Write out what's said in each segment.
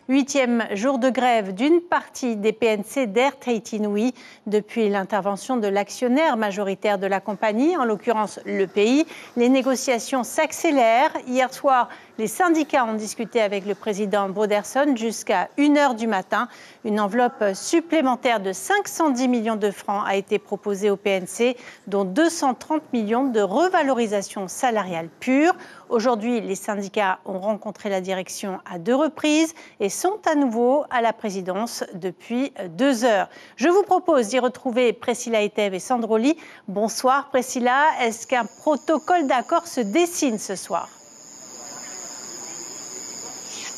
8e jour de grève d'une partie des PNC d'Air Tahiti Nui. Depuis l'intervention de l'actionnaire majoritaire de la compagnie, en l'occurrence le pays, les négociations s'accélèrent. Hier soir, les syndicats ont discuté avec le président Broderson jusqu'à 1h du matin. Une enveloppe supplémentaire de 510 millions de francs a été proposée au PNC, dont 230 millions de revalorisation salariale pure. Aujourd'hui, les syndicats ont rencontré la direction à 2 reprises et sont à nouveau à la présidence depuis 2 heures. Je vous propose d'y retrouver Priscilla Etève et Sandro Ly. Bonsoir Priscilla, est-ce qu'un protocole d'accord se dessine ce soir ?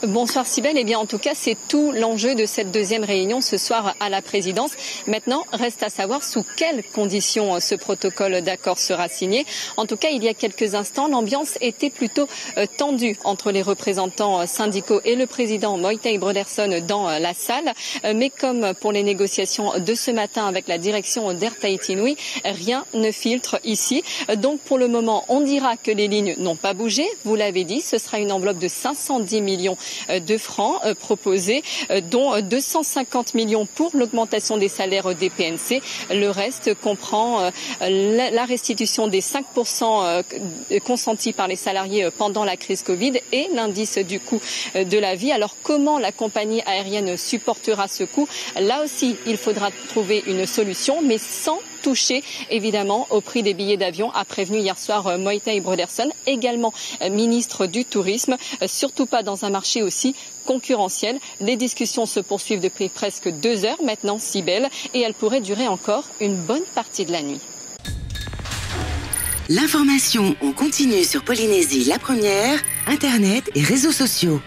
Bonsoir Cybèle. Eh bien, en tout cas, c'est tout l'enjeu de cette deuxième réunion ce soir à la présidence. Maintenant, reste à savoir sous quelles conditions ce protocole d'accord sera signé. En tout cas, il y a quelques instants, l'ambiance était plutôt tendue entre les représentants syndicaux et le président Moitai Broderson dans la salle. Mais comme pour les négociations de ce matin avec la direction d'Air Tahiti Nui, rien ne filtre ici. Donc, pour le moment, on dira que les lignes n'ont pas bougé. Vous l'avez dit, ce sera une enveloppe de 510 millions de francs proposés, dont 250 millions pour l'augmentation des salaires des PNC. Le reste comprend la restitution des 5% consentis par les salariés pendant la crise Covid et l'indice du coût de la vie. Alors comment la compagnie aérienne supportera ce coût? Là aussi, il faudra trouver une solution, mais sans toucher évidemment au prix des billets d'avion, a prévenu hier soir Moitai Broderson, également ministre du Tourisme, surtout pas dans un marché aussi concurrentiel. Les discussions se poursuivent depuis presque 2 heures maintenant, Cybèle, et elles pourraient durer encore une bonne partie de la nuit. L'information en continu sur Polynésie la première, Internet et réseaux sociaux.